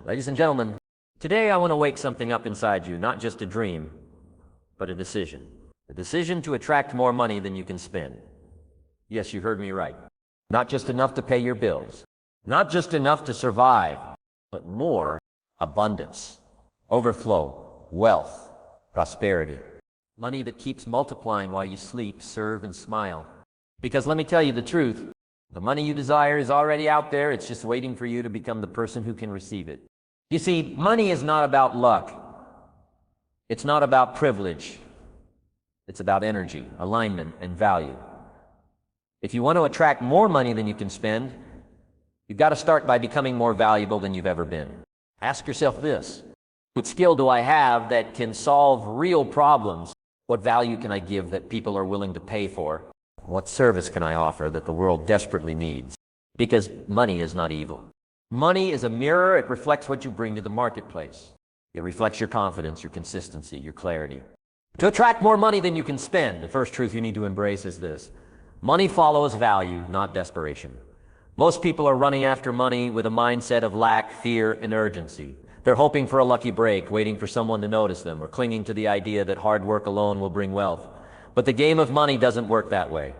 Ladies and gentlemen, today I want to wake something up inside you, not just a dream, but a decision. A decision to attract more money than you can spend. Yes, you heard me right. Not just enough to pay your bills. Not just enough to survive, but more abundance, overflow, wealth, prosperity. Money that keeps multiplying while you sleep, serve, and smile. Because let me tell you the truth, the money you desire is already out there. It's just waiting for you to become the person who can receive it. You see, money is not about luck. It's not about privilege. It's about energy, alignment, and value. If you want to attract more money than you can spend, you've got to start by becoming more valuable than you've ever been. Ask yourself this: what skill do I have that can solve real problems? What value can I give that people are willing to pay for? What service can I offer that the world desperately needs? Because money is not evil. Money is a mirror. It reflects what you bring to the marketplace. It reflects your confidence, your consistency, your clarity. To attract more money than you can spend, the first truth you need to embrace is this: money follows value, not desperation. Most people are running after money with a mindset of lack, fear, and urgency. They're hoping for a lucky break, waiting for someone to notice them, or clinging to the idea that hard work alone will bring wealth. But the game of money doesn't work that way.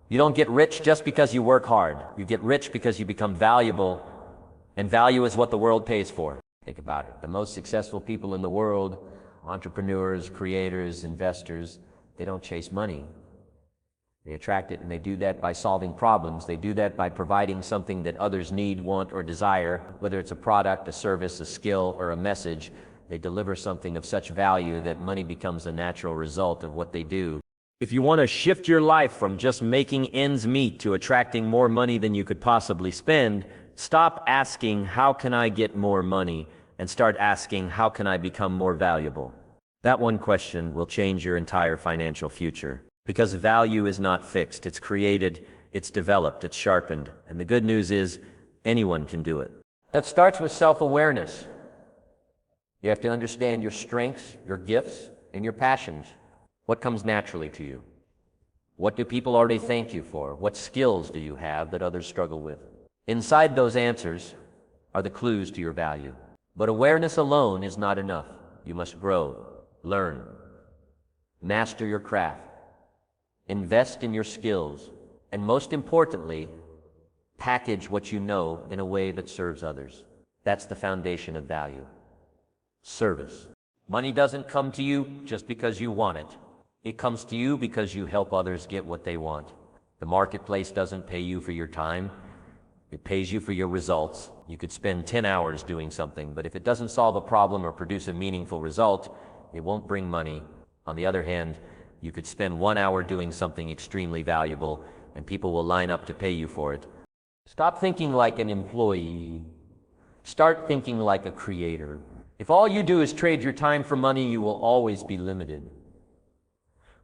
You don't get rich just because you work hard. You get rich because you become valuable, and value is what the world pays for. Think about it. The most successful people in the world, entrepreneurs, creators, investors, they don't chase money. They attract it, and they do that by solving problems. They do that by providing something that others need, want, or desire, whether it's a product, a service, a skill, or a message. They deliver something of such value that money becomes a natural result of what they do. If you want to shift your life from just making ends meet to attracting more money than you could possibly spend, stop asking, how can I get more money? And start asking, how can I become more valuable? That one question will change your entire financial future. Because value is not fixed. It's created, it's developed, it's sharpened. And the good news is, anyone can do it. That starts with self-awareness. You have to understand your strengths, your gifts, and your passions. What comes naturally to you? What do people already thank you for? What skills do you have that others struggle with? Inside those answers are the clues to your value. But awareness alone is not enough. You must grow, learn, master your craft, invest in your skills, and most importantly, package what you know in a way that serves others. That's the foundation of value. Service. Money doesn't come to you just because you want it. It comes to you because you help others get what they want. The marketplace doesn't pay you for your time. It pays you for your results. You could spend 10 hours doing something, but if it doesn't solve a problem or produce a meaningful result, it won't bring money. On the other hand, you could spend 1 hour doing something extremely valuable, and people will line up to pay you for it. Stop thinking like an employee. Start thinking like a creator. If all you do is trade your time for money, you will always be limited.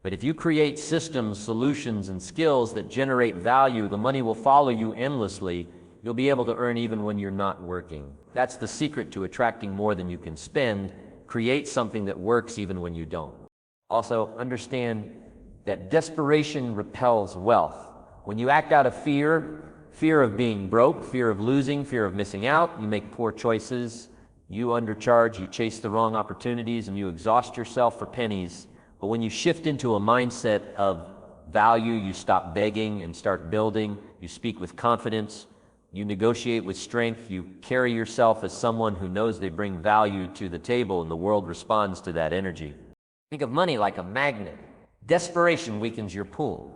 But if you create systems, solutions, and skills that generate value, the money will follow you endlessly. You'll be able to earn even when you're not working. That's the secret to attracting more than you can spend. Create something that works even when you don't. Also, understand that desperation repels wealth. When you act out of fear of being broke, fear of losing, fear of missing out, you make poor choices, you undercharge, you chase the wrong opportunities, and you exhaust yourself for pennies. But when you shift into a mindset of value, you stop begging and start building. You speak with confidence. You negotiate with strength. You carry yourself as someone who knows they bring value to the table, and the world responds to that energy. Think of money like a magnet. Desperation weakens your pull.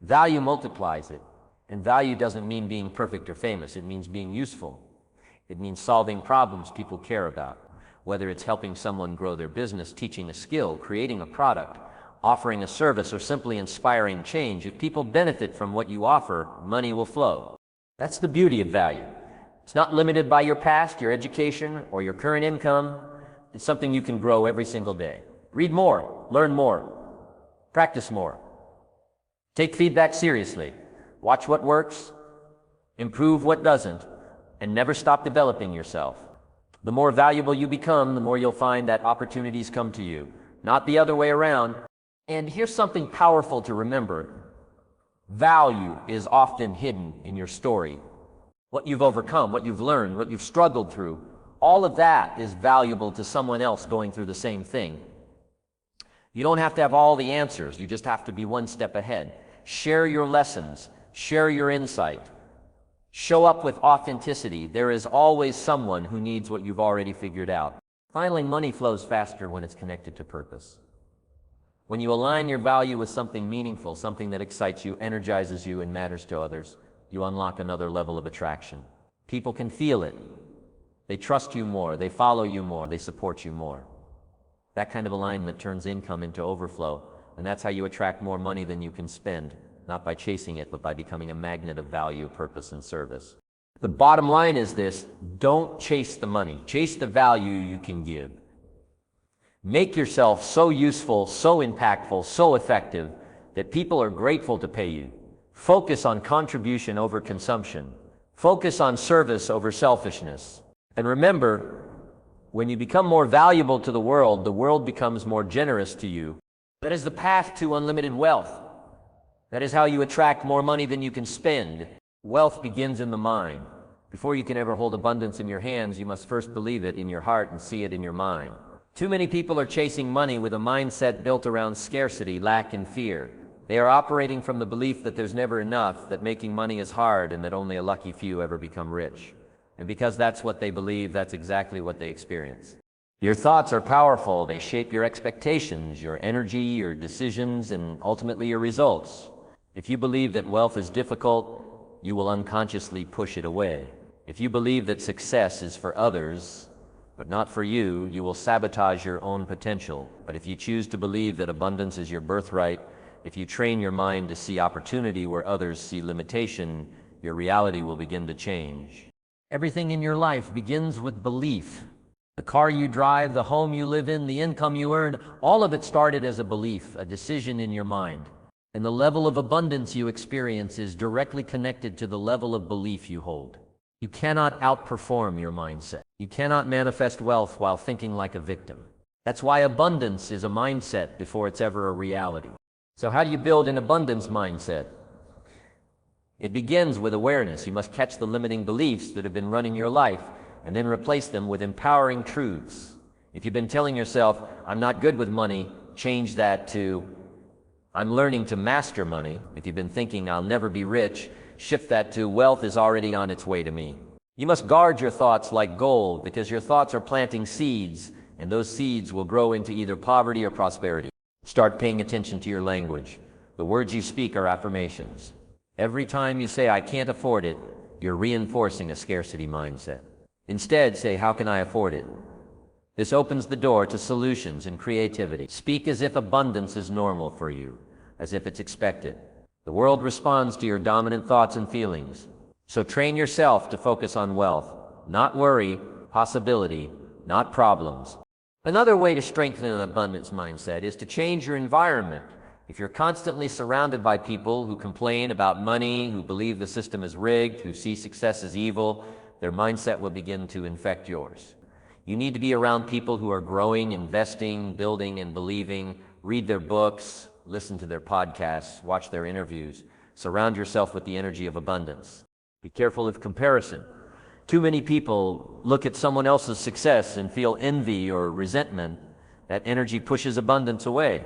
Value multiplies it. And value doesn't mean being perfect or famous. It means being useful. It means solving problems people care about. Whether it's helping someone grow their business, teaching a skill, creating a product, offering a service, or simply inspiring change, if people benefit from what you offer, money will flow. That's the beauty of value. It's not limited by your past, your education, or your current income. It's something you can grow every single day. Read more, learn more, practice more. Take feedback seriously. Watch what works, improve what doesn't, and never stop developing yourself. The more valuable you become, the more you'll find that opportunities come to you, not the other way around. And here's something powerful to remember. Value is often hidden in your story. What you've overcome, what you've learned, what you've struggled through, All of that is valuable to someone else going through the same thing. You don't have to have all the answers. You just have to be one step ahead. Share your lessons. Share your insight. Show up with authenticity. There is always someone who needs what you've already figured out. Finally, money flows faster when it's connected to purpose. When you align your value with something meaningful, something that excites you, energizes you, and matters to others, you unlock another level of attraction. People can feel it. They trust you more. They follow you more. They support you more. That kind of alignment turns income into overflow, and that's how you attract more money than you can spend, not by chasing it, but by becoming a magnet of value, purpose, and service. The bottom line is this: don't chase the money. Chase the value you can give. Make yourself so useful, so impactful, so effective that people are grateful to pay you. Focus on contribution over consumption. Focus on service over selfishness. And remember, when you become more valuable to the world becomes more generous to you. That is the path to unlimited wealth. That is how you attract more money than you can spend. Wealth begins in the mind. Before you can ever hold abundance in your hands, you must first believe it in your heart and see it in your mind. Too many people are chasing money with a mindset built around scarcity, lack, and fear. They are operating from the belief that there's never enough, that making money is hard, and that only a lucky few ever become rich. And because that's what they believe, that's exactly what they experience. Your thoughts are powerful. They shape your expectations, your energy, your decisions, and ultimately your results. If you believe that wealth is difficult, you will unconsciously push it away. If you believe that success is for others, but not for you, you will sabotage your own potential. But if you choose to believe that abundance is your birthright, if you train your mind to see opportunity where others see limitation, your reality will begin to change. Everything in your life begins with belief. The car you drive, the home you live in, the income you earn, all of it started as a belief, a decision in your mind. And the level of abundance you experience is directly connected to the level of belief you hold. You cannot outperform your mindset. You cannot manifest wealth while thinking like a victim. That's why abundance is a mindset before it's ever a reality. So how do you build an abundance mindset? It begins with awareness. You must catch the limiting beliefs that have been running your life and then replace them with empowering truths. If you've been telling yourself, I'm not good with money, change that to, I'm learning to master money. If you've been thinking, I'll never be rich, shift that to, wealth is already on its way to me. You must guard your thoughts like gold, because your thoughts are planting seeds, and those seeds will grow into either poverty or prosperity. Start paying attention to your language. The words you speak are affirmations. Every time you say, I can't afford it, you're reinforcing a scarcity mindset. Instead, say, how can I afford it? This opens the door to solutions and creativity. Speak as if abundance is normal for you, as if it's expected. The world responds to your dominant thoughts and feelings. So train yourself to focus on wealth, not worry, possibility, not problems. Another way to strengthen an abundance mindset is to change your environment. If you're constantly surrounded by people who complain about money, who believe the system is rigged, who see success as evil, their mindset will begin to infect yours. You need to be around people who are growing, investing, building, and believing. Read their books, listen to their podcasts, watch their interviews. Surround yourself with the energy of abundance. Be careful of comparison. Too many people look at someone else's success and feel envy or resentment. That energy pushes abundance away.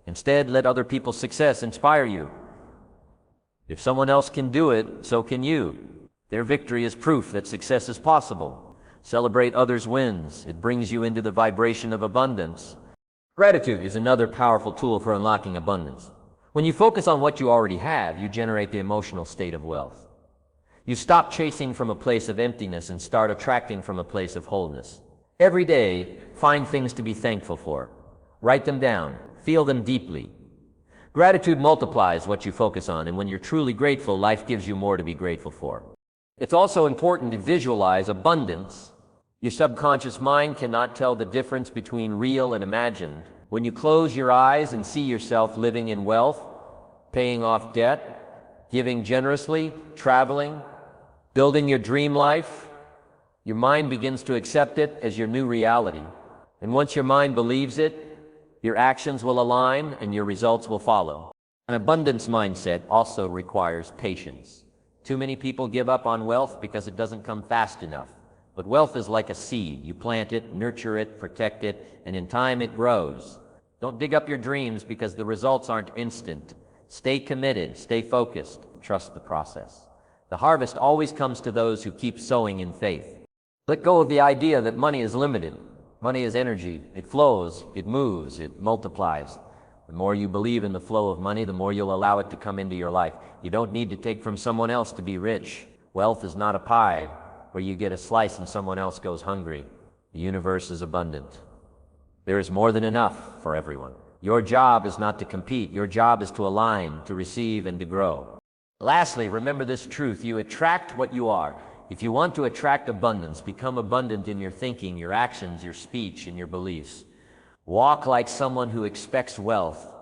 Instead, let other people's success inspire you. If someone else can do it, so can you. Their victory is proof that success is possible. Celebrate others' wins. It brings you into the vibration of abundance. Gratitude is another powerful tool for unlocking abundance. When you focus on what you already have, you generate the emotional state of wealth. You stop chasing from a place of emptiness and start attracting from a place of wholeness. Every day, find things to be thankful for. Write them down. Feel them deeply. Gratitude multiplies what you focus on, and when you're truly grateful, life gives you more to be grateful for. It's also important to visualize abundance. Your subconscious mind cannot tell the difference between real and imagined. When you close your eyes and see yourself living in wealth, paying off debt, giving generously, traveling, building your dream life, your mind begins to accept it as your new reality. And once your mind believes it, your actions will align and your results will follow. An abundance mindset also requires patience. Too many people give up on wealth because it doesn't come fast enough. But wealth is like a seed. You plant it, nurture it, protect it, and in time it grows. Don't dig up your dreams because the results aren't instant. Stay committed, stay focused, trust the process. The harvest always comes to those who keep sowing in faith. Let go of the idea that money is limited. Money is energy. It flows, it moves, it multiplies. The more you believe in the flow of money, the more you'll allow it to come into your life. You don't need to take from someone else to be rich. Wealth is not a pie where you get a slice and someone else goes hungry. The universe is abundant. There is more than enough for everyone. Your job is not to compete. Your job is to align, to receive, and to grow. Lastly, remember this truth. You attract what you are. If you want to attract abundance, become abundant in your thinking, your actions, your speech, and your beliefs. Walk like someone who expects wealth.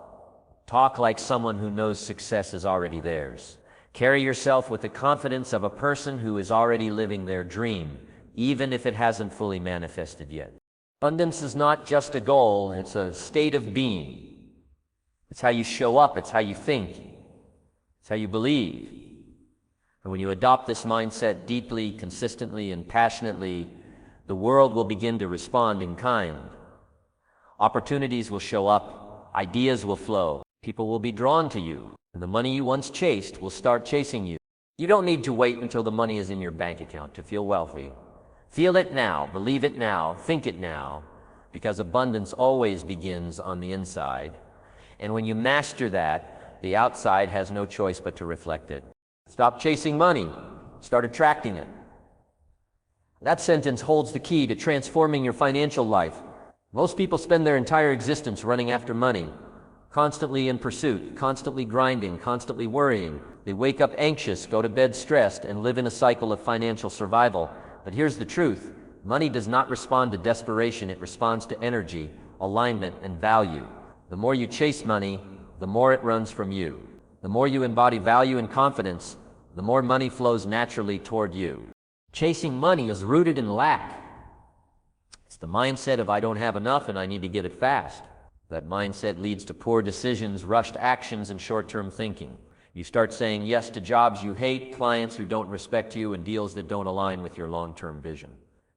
Talk like someone who knows success is already theirs. Carry yourself with the confidence of a person who is already living their dream, even if it hasn't fully manifested yet. Abundance is not just a goal, it's a state of being. It's how you show up, it's how you think, it's how you believe. And when you adopt this mindset deeply, consistently, and passionately, the world will begin to respond in kind. Opportunities will show up, ideas will flow, people will be drawn to you, and the money you once chased will start chasing you. You don't need to wait until the money is in your bank account to feel wealthy. Feel it now, believe it now, think it now, because abundance always begins on the inside. And when you master that, the outside has no choice but to reflect it. Stop chasing money, start attracting it. That sentence holds the key to transforming your financial life. Most people spend their entire existence running after money, constantly in pursuit, constantly grinding, constantly worrying. They wake up anxious, go to bed stressed, and live in a cycle of financial survival. But here's the truth. Money does not respond to desperation, it responds to energy, alignment, and value. The more you chase money, the more it runs from you. The more you embody value and confidence, the more money flows naturally toward you. Chasing money is rooted in lack. It's the mindset of I don't have enough and I need to get it fast. That mindset leads to poor decisions, rushed actions, and short-term thinking. You start saying yes to jobs you hate, clients who don't respect you, and deals that don't align with your long-term vision.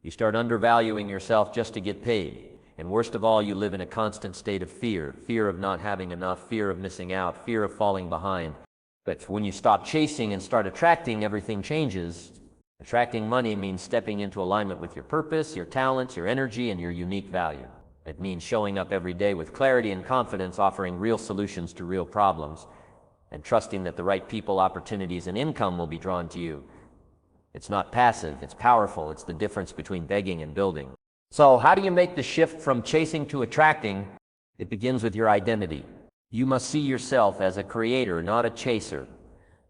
You start undervaluing yourself just to get paid. And worst of all, you live in a constant state of fear. Fear of not having enough, fear of missing out, fear of falling behind. But when you stop chasing and start attracting, everything changes. Attracting money means stepping into alignment with your purpose, your talents, your energy, and your unique value. It means showing up every day with clarity and confidence, offering real solutions to real problems, and trusting that the right people, opportunities, and income will be drawn to you. It's not passive, it's powerful. It's the difference between begging and building. So how do you make the shift from chasing to attracting? It begins with your identity. You must see yourself as a creator, not a chaser,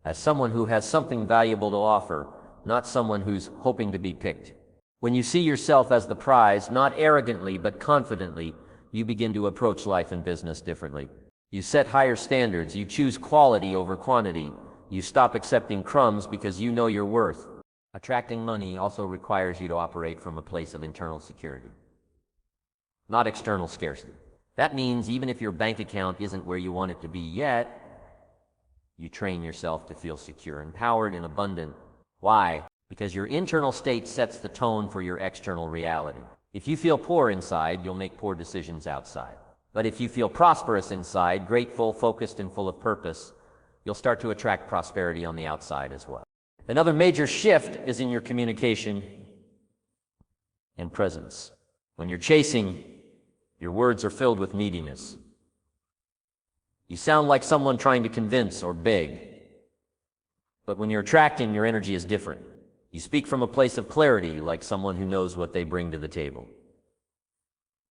as someone who has something valuable to offer, not someone who's hoping to be picked. When you see yourself as the prize, not arrogantly but confidently, you begin to approach life and business differently. You set higher standards, you choose quality over quantity, you stop accepting crumbs because you know your worth. Attracting money also requires you to operate from a place of internal security, not external scarcity. That means even if your bank account isn't where you want it to be yet, you train yourself to feel secure, empowered, and abundant. Why? Because your internal state sets the tone for your external reality. If you feel poor inside, you'll make poor decisions outside. But if you feel prosperous inside, grateful, focused, and full of purpose, you'll start to attract prosperity on the outside as well. Another major shift is in your communication and presence. When you're chasing, your words are filled with neediness. You sound like someone trying to convince or beg. But when you're attracting, your energy is different. You speak from a place of clarity, like someone who knows what they bring to the table.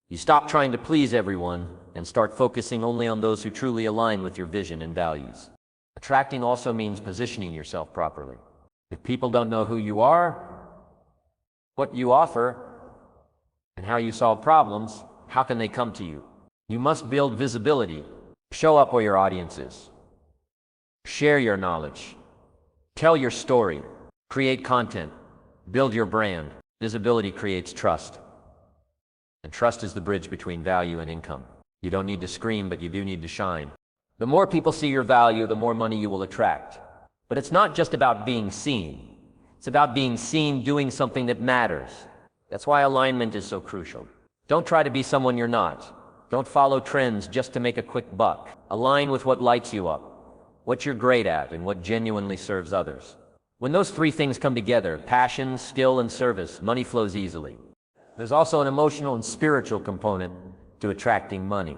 You stop trying to please everyone and start focusing only on those who truly align with your vision and values. Attracting also means positioning yourself properly. If people don't know who you are, what you offer, and how you solve problems, how can they come to you? You must build visibility. Show up where your audience is. Share your knowledge. Tell your story. Create content. Build your brand. Visibility creates trust. And trust is the bridge between value and income. You don't need to scream, but you do need to shine. The more people see your value, the more money you will attract. But it's not just about being seen. It's It's about being seen doing something that matters. That's why alignment is so crucial. Don't try to be someone you're not. Don't follow trends just to make a quick buck. Align with what lights you up, what you're great at, and what genuinely serves others. When those three things come together, passion, skill, and service, money flows easily. There's also an emotional and spiritual component to attracting money.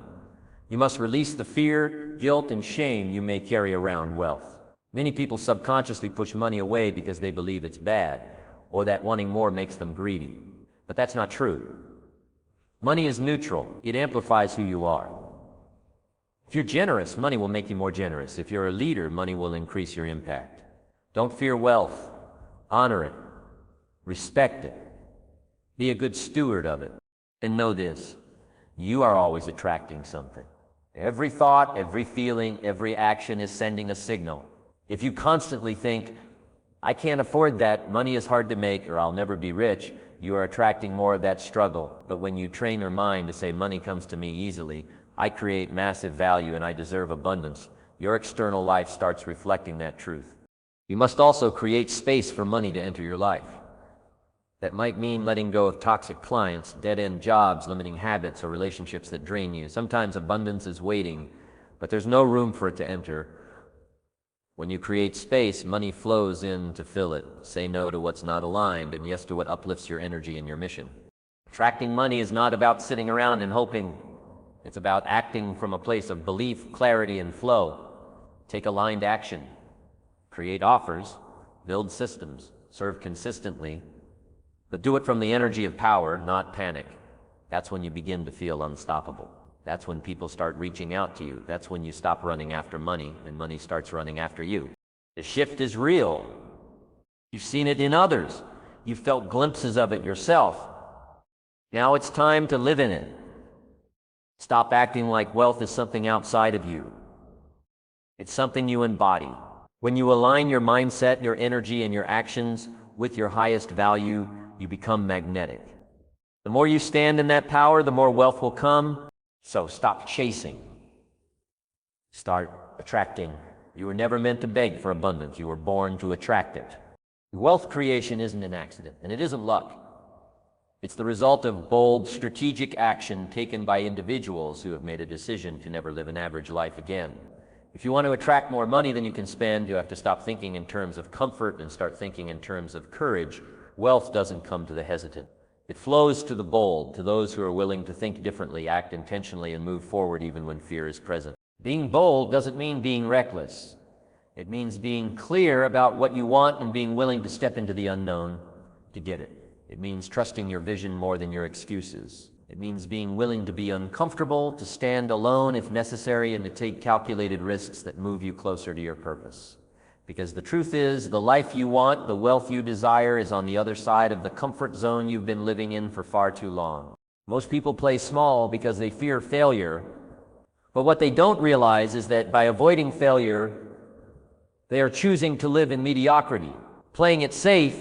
You must release the fear, guilt, and shame you may carry around wealth. Many people subconsciously push money away because they believe it's bad, or that wanting more makes them greedy. But that's not true. Money is neutral. It amplifies who you are. If you're generous, money will make you more generous. If you're a leader, money will increase your impact. Don't fear wealth. Honor it. Respect it. Be a good steward of it. And know this, you are always attracting something. Every thought, every feeling, every action is sending a signal. If you constantly think, I can't afford that, money is hard to make, or I'll never be rich, you are attracting more of that struggle. But when you train your mind to say, money comes to me easily, I create massive value and I deserve abundance, your external life starts reflecting that truth. You must also create space for money to enter your life. That might mean letting go of toxic clients, dead-end jobs, limiting habits, or relationships that drain you. Sometimes abundance is waiting, but there's no room for it to enter. When you create space, money flows in to fill it. Say no to what's not aligned and yes to what uplifts your energy and your mission. Attracting money is not about sitting around and hoping. It's about acting from a place of belief, clarity, and flow. Take aligned action. Create offers. Build systems. Serve consistently. But do it from the energy of power, not panic. That's when you begin to feel unstoppable. That's when people start reaching out to you. That's when you stop running after money and money starts running after you. The shift is real. You've seen it in others. You've felt glimpses of it yourself. Now it's time to live in it. Stop acting like wealth is something outside of you. It's something you embody. When you align your mindset, your energy, and your actions with your highest value, you become magnetic. The more you stand in that power, the more wealth will come. So stop chasing. Start attracting. You were never meant to beg for abundance. You were born to attract it. Wealth creation isn't an accident, and it isn't luck. It's the result of bold, strategic action taken by individuals who have made a decision to never live an average life again. If you want to attract more money than you can spend, you have to stop thinking in terms of comfort and start thinking in terms of courage. Wealth doesn't come to the hesitant. It flows to the bold, to those who are willing to think differently, act intentionally, and move forward even when fear is present. Being bold doesn't mean being reckless. It means being clear about what you want and being willing to step into the unknown to get it. It means trusting your vision more than your excuses. It means being willing to be uncomfortable, to stand alone if necessary, and to take calculated risks that move you closer to your purpose. Because the truth is, the life you want, the wealth you desire, is on the other side of the comfort zone you've been living in for far too long. Most people play small because they fear failure, but what they don't realize is that by avoiding failure, they are choosing to live in mediocrity. Playing it safe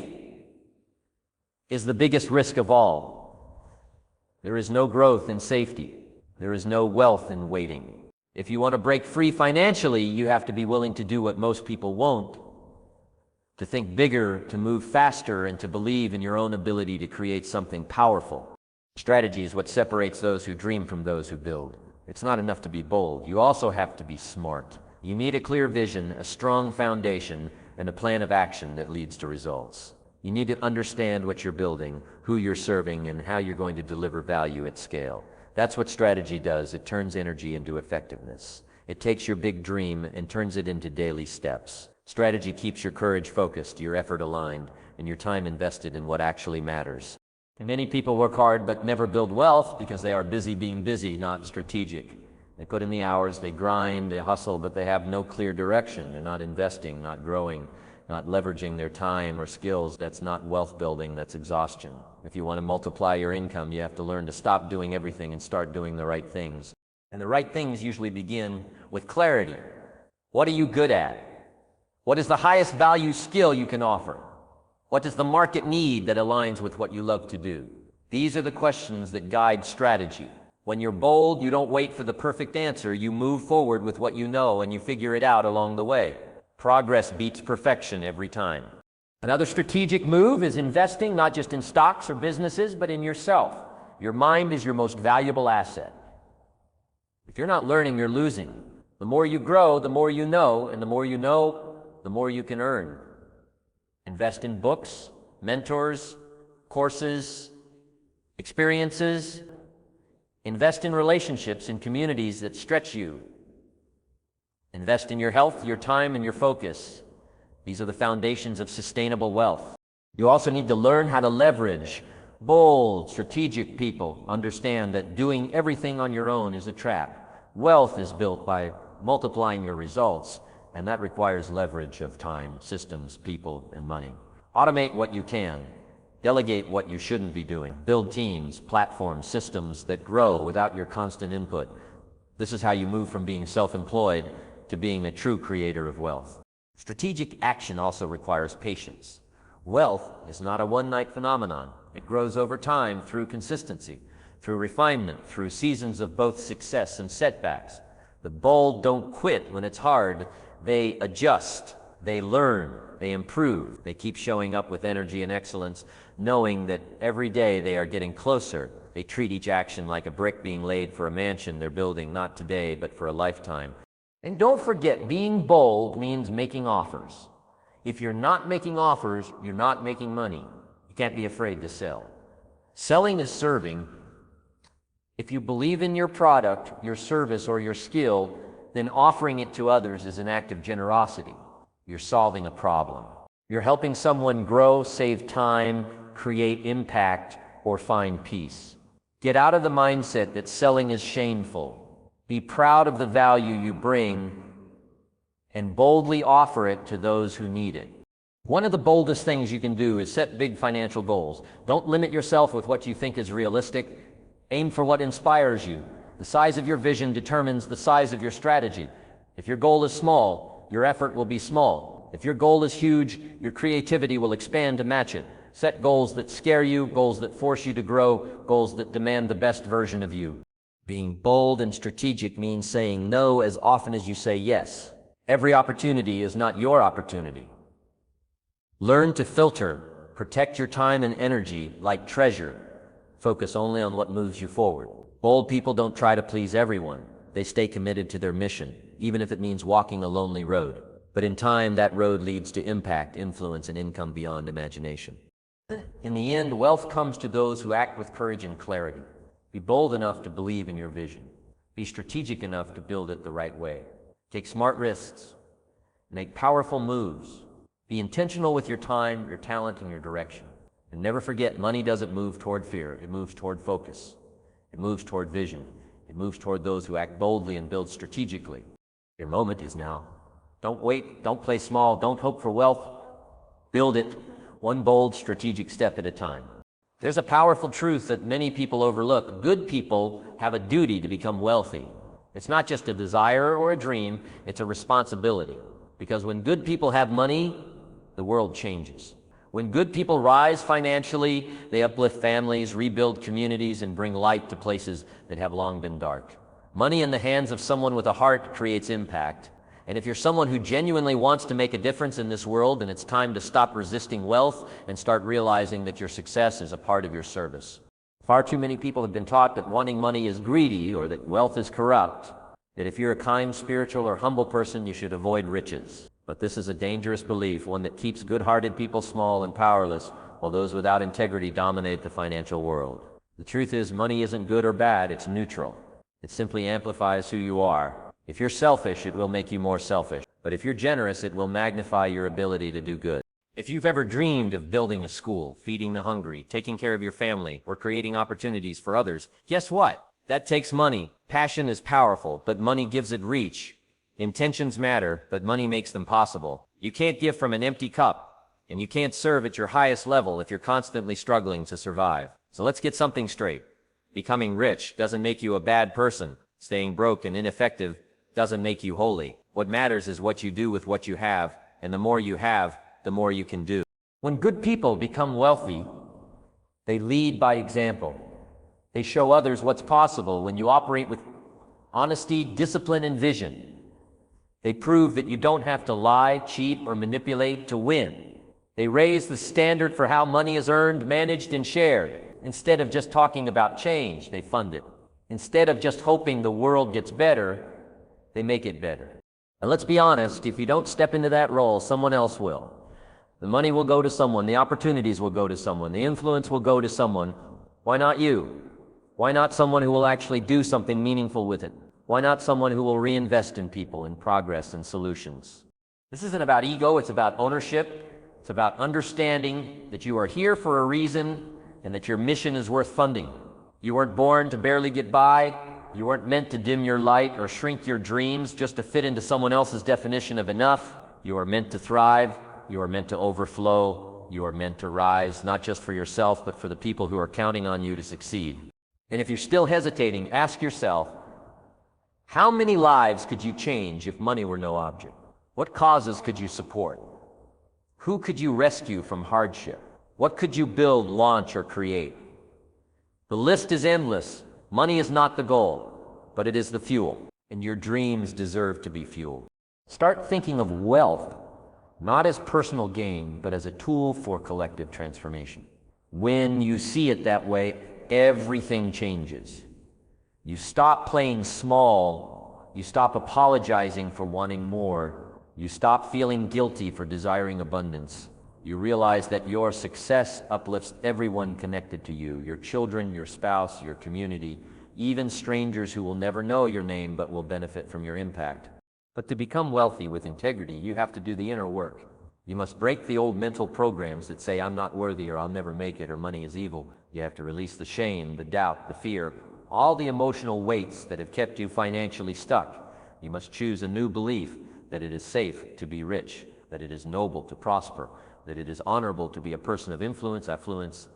is the biggest risk of all. There is no growth in safety. There is no wealth in waiting. If you want to break free financially, you have to be willing to do what most people won't. To think bigger, to move faster, and to believe in your own ability to create something powerful. Strategy is what separates those who dream from those who build. It's not enough to be bold. You also have to be smart. You need a clear vision, a strong foundation, and a plan of action that leads to results. You need to understand what you're building, who you're serving, and how you're going to deliver value at scale. That's what strategy does. It turns energy into effectiveness. It takes your big dream and turns it into daily steps. Strategy keeps your courage focused, your effort aligned, and your time invested in what actually matters. And many people work hard but never build wealth because they are busy being busy, not strategic. They put in the hours, they grind, they hustle, but they have no clear direction. They're not investing, not growing, not leveraging their time or skills. That's not wealth building, that's exhaustion. If you want to multiply your income, you have to learn to stop doing everything and start doing the right things. And the right things usually begin with clarity. What are you good at? What is the highest value skill you can offer? What does the market need that aligns with what you love to do? These are the questions that guide strategy. When you're bold, you don't wait for the perfect answer. You move forward with what you know and you figure it out along the way. Progress beats perfection every time. Another strategic move is investing not just in stocks or businesses, but in yourself. Your mind is your most valuable asset. If you're not learning, you're losing. The more you grow, the more you know, and the more you know, the more you can earn. Invest in books, mentors, courses, experiences. Invest in relationships in communities that stretch you. Invest in your health, your time, and your focus. These are the foundations of sustainable wealth. You also need to learn how to leverage. Bold, strategic people understand that doing everything on your own is a trap. Wealth is built by multiplying your results, and that requires leverage of time, systems, people, and money. Automate what you can. Delegate what you shouldn't be doing. Build teams, platforms, systems that grow without your constant input. This is how you move from being self-employed to being a true creator of wealth. Strategic action also requires patience. Wealth is not a one-night phenomenon. It grows over time through consistency, through refinement, through seasons of both success and setbacks. The bold don't quit when it's hard. They adjust, they learn, they improve. They keep showing up with energy and excellence, knowing that every day they are getting closer. They treat each action like a brick being laid for a mansion they're building, not today, but for a lifetime. And don't forget, being bold means making offers. If you're not making offers, you're not making money. You can't be afraid to sell. Selling is serving. If you believe in your product, your service, or your skill, then offering it to others is an act of generosity. You're solving a problem. You're helping someone grow, save time, create impact, or find peace. Get out of the mindset that selling is shameful. Be proud of the value you bring and boldly offer it to those who need it. One of the boldest things you can do is set big financial goals. Don't limit yourself with what you think is realistic. Aim for what inspires you. The size of your vision determines the size of your strategy. If your goal is small, your effort will be small. If your goal is huge, your creativity will expand to match it. Set goals that scare you, goals that force you to grow, goals that demand the best version of you. Being bold and strategic means saying no as often as you say yes. Every opportunity is not your opportunity. Learn to filter. Protect your time and energy like treasure. Focus only on what moves you forward. Bold people don't try to please everyone. They stay committed to their mission, even if it means walking a lonely road. But in time, that road leads to impact, influence, and income beyond imagination. In the end, wealth comes to those who act with courage and clarity. Be bold enough to believe in your vision. Be strategic enough to build it the right way. Take smart risks. Make powerful moves. Be intentional with your time, your talent, and your direction. And never forget, money doesn't move toward fear. It moves toward focus. It moves toward vision. It moves toward those who act boldly and build strategically. Your moment is now. Don't wait. Don't play small. Don't hope for wealth. Build it one bold, strategic step at a time. There's a powerful truth that many people overlook. Good people have a duty to become wealthy. It's not just a desire or a dream, it's a responsibility. Because when good people have money, the world changes. When good people rise financially, they uplift families, rebuild communities, and bring light to places that have long been dark. Money in the hands of someone with a heart creates impact. And if you're someone who genuinely wants to make a difference in this world, then it's time to stop resisting wealth and start realizing that your success is a part of your service. Far too many people have been taught that wanting money is greedy or that wealth is corrupt, that if you're a kind, spiritual, or humble person, you should avoid riches. But this is a dangerous belief, one that keeps good-hearted people small and powerless, while those without integrity dominate the financial world. The truth is, money isn't good or bad, it's neutral. It simply amplifies who you are. If you're selfish, it will make you more selfish. But if you're generous, it will magnify your ability to do good. If you've ever dreamed of building a school, feeding the hungry, taking care of your family, or creating opportunities for others, guess what? That takes money. Passion is powerful, but money gives it reach. Intentions matter, but money makes them possible. You can't give from an empty cup, and you can't serve at your highest level if you're constantly struggling to survive. So let's get something straight. Becoming rich doesn't make you a bad person. Staying broke and ineffective doesn't make you holy. What matters is what you do with what you have, and the more you have, the more you can do. When good people become wealthy, they lead by example. They show others what's possible when you operate with honesty, discipline, and vision. They prove that you don't have to lie, cheat, or manipulate to win. They raise the standard for how money is earned, managed, and shared. Instead of just talking about change, they fund it. Instead of just hoping the world gets better, they make it better. And let's be honest, if you don't step into that role, someone else will. The money will go to someone, the opportunities will go to someone, the influence will go to someone. Why not you? Why not someone who will actually do something meaningful with it? Why not someone who will reinvest in people, in progress and solutions? This isn't about ego, it's about ownership. It's about understanding that you are here for a reason and that your mission is worth funding. You weren't born to barely get by. You weren't meant to dim your light or shrink your dreams just to fit into someone else's definition of enough. You are meant to thrive. You are meant to overflow. You are meant to rise, not just for yourself, but for the people who are counting on you to succeed. And if you're still hesitating, ask yourself, how many lives could you change if money were no object? What causes could you support? Who could you rescue from hardship? What could you build, launch, or create? The list is endless. Money is not the goal, but it is the fuel, and your dreams deserve to be fueled. Start thinking of wealth not as personal gain, but as a tool for collective transformation. When you see it that way, everything changes. You stop playing small. You stop apologizing for wanting more. You stop feeling guilty for desiring abundance. You realize that your success uplifts everyone connected to you, your children, your spouse, your community, even strangers who will never know your name but will benefit from your impact. But to become wealthy with integrity, you have to do the inner work. You must break the old mental programs that say, I'm not worthy, or I'll never make it, or money is evil. You have to release the shame, the doubt, the fear, all the emotional weights that have kept you financially stuck. You must choose a new belief that it is safe to be rich, that it is noble to prosper, that it is honorable to be a person of influence, affluence,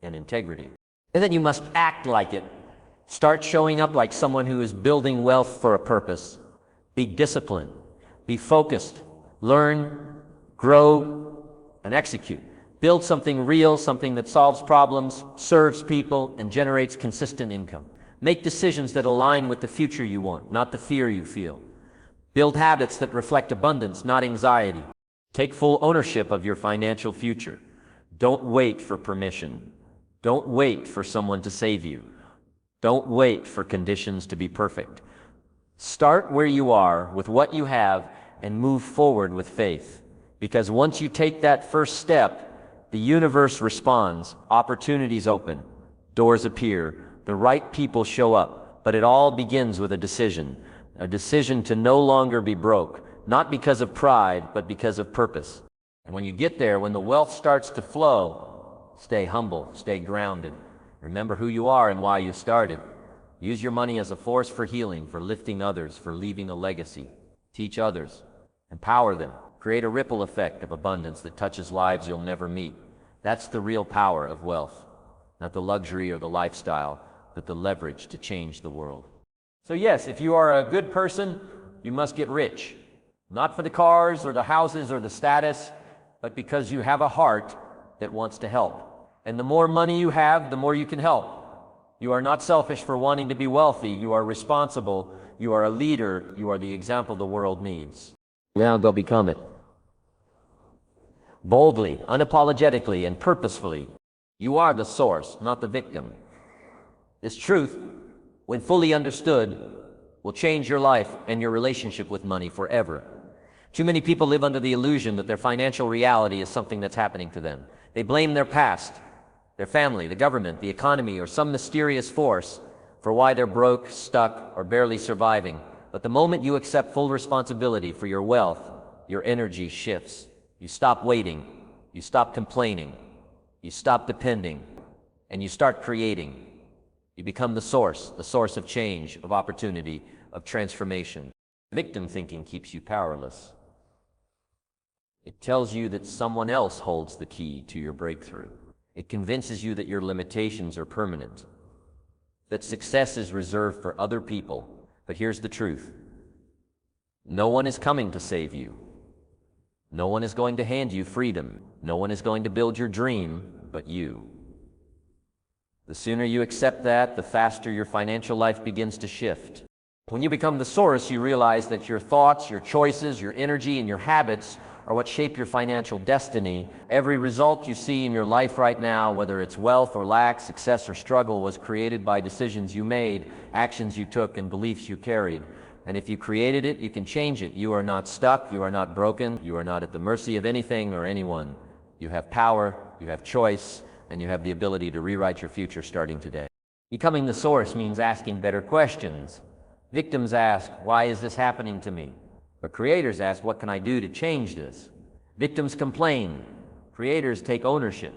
and integrity. And then you must act like it. Start showing up like someone who is building wealth for a purpose. Be disciplined, be focused, learn, grow, and execute. Build something real, something that solves problems, serves people, and generates consistent income. Make decisions that align with the future you want, not the fear you feel. Build habits that reflect abundance, not anxiety. Take full ownership of your financial future. Don't wait for permission. Don't wait for someone to save you. Don't wait for conditions to be perfect. Start where you are with what you have and move forward with faith. Because once you take that first step, the universe responds, opportunities open, doors appear, the right people show up. But it all begins with a decision to no longer be broke, not because of pride, but because of purpose. And when you get there, when the wealth starts to flow, stay humble, stay grounded. Remember who you are and why you started. Use your money as a force for healing, for lifting others, for leaving a legacy. Teach others. Empower them. Create a ripple effect of abundance that touches lives you'll never meet. That's the real power of wealth. Not the luxury or the lifestyle, but the leverage to change the world. So yes, if you are a good person, you must get rich. Not for the cars or the houses or the status, but because you have a heart that wants to help. And the more money you have, the more you can help. You are not selfish for wanting to be wealthy. You are responsible. You are a leader. You are the example the world needs. Now go become it. Boldly, unapologetically, and purposefully. You are the source, not the victim. This truth, when fully understood, will change your life and your relationship with money forever. Too many people live under the illusion that their financial reality is something that's happening to them. They blame their past, their family, the government, the economy, or some mysterious force for why they're broke, stuck, or barely surviving. But the moment you accept full responsibility for your wealth, your energy shifts. You stop waiting, you stop complaining, you stop depending, and you start creating. You become the source of change, of opportunity, of transformation. Victim thinking keeps you powerless. It tells you that someone else holds the key to your breakthrough. It convinces you that your limitations are permanent, that success is reserved for other people. But here's the truth. No one is coming to save you. No one is going to hand you freedom. No one is going to build your dream but you. The sooner you accept that, the faster your financial life begins to shift. When you become the source, you realize that your thoughts, your choices, your energy, and your habits are what shape your financial destiny. Every result you see in your life right now, whether it's wealth or lack, success or struggle, was created by decisions you made, actions you took, and beliefs you carried. And if you created it, you can change it. You are not stuck, you are not broken, you are not at the mercy of anything or anyone. You have power, you have choice, and you have the ability to rewrite your future starting today. Becoming the source means asking better questions. Victims ask, why is this happening to me? But creators ask, what can I do to change this? Victims complain. Creators take ownership.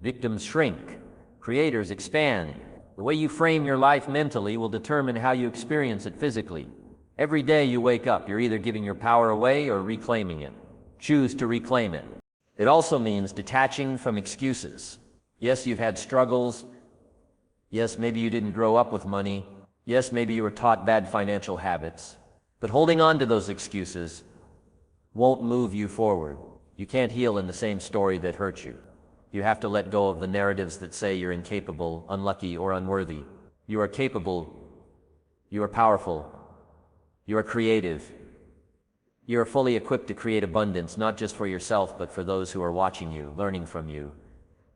Victims shrink. Creators expand. The way you frame your life mentally will determine how you experience it physically. Every day you wake up, you're either giving your power away or reclaiming it. Choose to reclaim it. It also means detaching from excuses. Yes, you've had struggles. Yes, maybe you didn't grow up with money. Yes, maybe you were taught bad financial habits. But holding on to those excuses won't move you forward. You can't heal in the same story that hurt you. You have to let go of the narratives that say you're incapable, unlucky, or unworthy. You are capable. You are powerful. You are creative. You are fully equipped to create abundance, not just for yourself, but for those who are watching you, learning from you,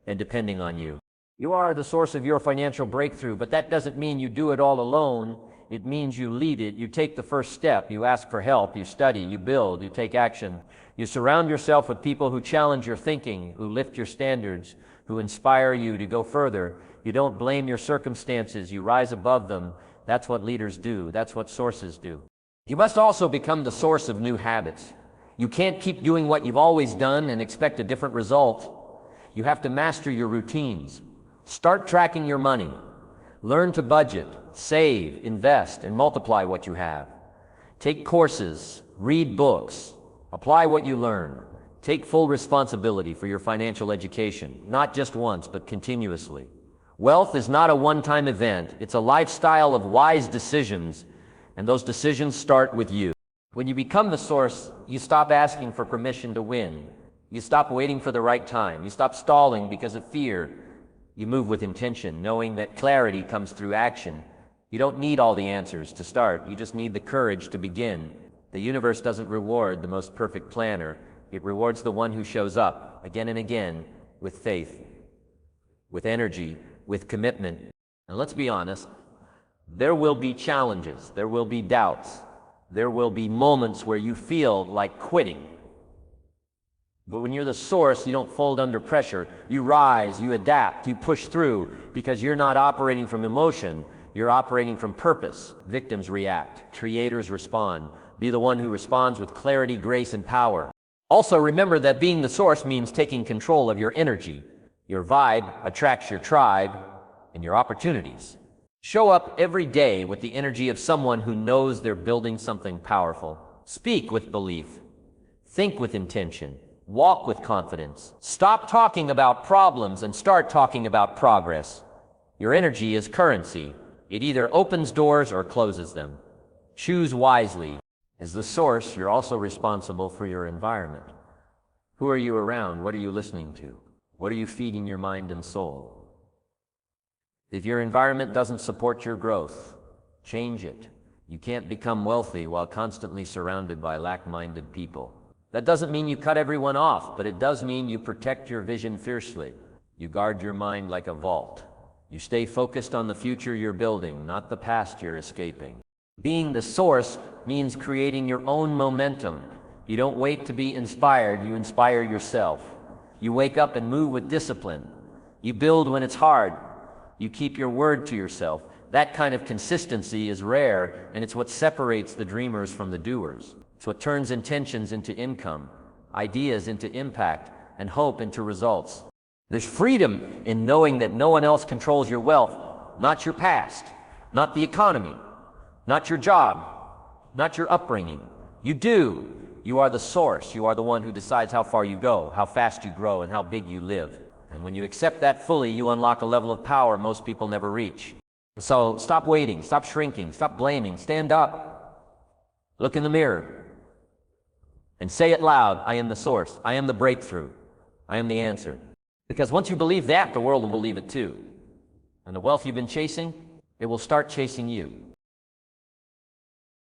and depending on you. You are the source of your financial breakthrough, but that doesn't mean you do it all alone. It means you lead it. You take the first step. You ask for help. You study. You build. You take action. You surround yourself with people who challenge your thinking, who lift your standards, who inspire you to go further. You don't blame your circumstances. You rise above them. That's what leaders do. That's what sources do. You must also become the source of new habits. You can't keep doing what you've always done and expect a different result. You have to master your routines. Start tracking your money. Learn to budget, save, invest, and multiply what you have. Take courses, read books, apply what you learn. Take full responsibility for your financial education, not just once, but continuously. Wealth is not a one-time event. It's a lifestyle of wise decisions, and those decisions start with you. When you become the source, you stop asking for permission to win. You stop waiting for the right time. You stop stalling because of fear. You move with intention, knowing that clarity comes through action. You don't need all the answers to start. You just need the courage to begin. The universe doesn't reward the most perfect planner. It rewards the one who shows up again and again with faith, with energy, with commitment. And let's be honest, there will be challenges. There will be doubts. There will be moments where you feel like quitting. But when you're the source, you don't fold under pressure. You rise, you adapt, you push through, because you're not operating from emotion, you're operating from purpose. Victims react, creators respond. Be the one who responds with clarity, grace, and power. Also remember that being the source means taking control of your energy. Your vibe attracts your tribe and your opportunities. Show up every day with the energy of someone who knows they're building something powerful. Speak with belief. Think with intention. Walk with confidence. Stop talking about problems and start talking about progress. Your energy is currency. It either opens doors or closes them. Choose wisely. As the source, you're also responsible for your environment. Who are you around? What are you listening to? What are you feeding your mind and soul? If your environment doesn't support your growth, change it. You can't become wealthy while constantly surrounded by like-minded people. That doesn't mean you cut everyone off, but it does mean you protect your vision fiercely. You guard your mind like a vault. You stay focused on the future you're building, not the past you're escaping. Being the source means creating your own momentum. You don't wait to be inspired, you inspire yourself. You wake up and move with discipline. You build when it's hard. You keep your word to yourself. That kind of consistency is rare, and it's what separates the dreamers from the doers. It's what turns intentions into income, ideas into impact, and hope into results. There's freedom in knowing that no one else controls your wealth, not your past, not the economy, not your job, not your upbringing. You do. You are the source. You are the one who decides how far you go, how fast you grow, and how big you live. And when you accept that fully, you unlock a level of power most people never reach. So stop waiting, stop shrinking, stop blaming, stand up, look in the mirror, and say it loud, I am the source, I am the breakthrough, I am the answer. Because once you believe that, the world will believe it too. And the wealth you've been chasing, it will start chasing you.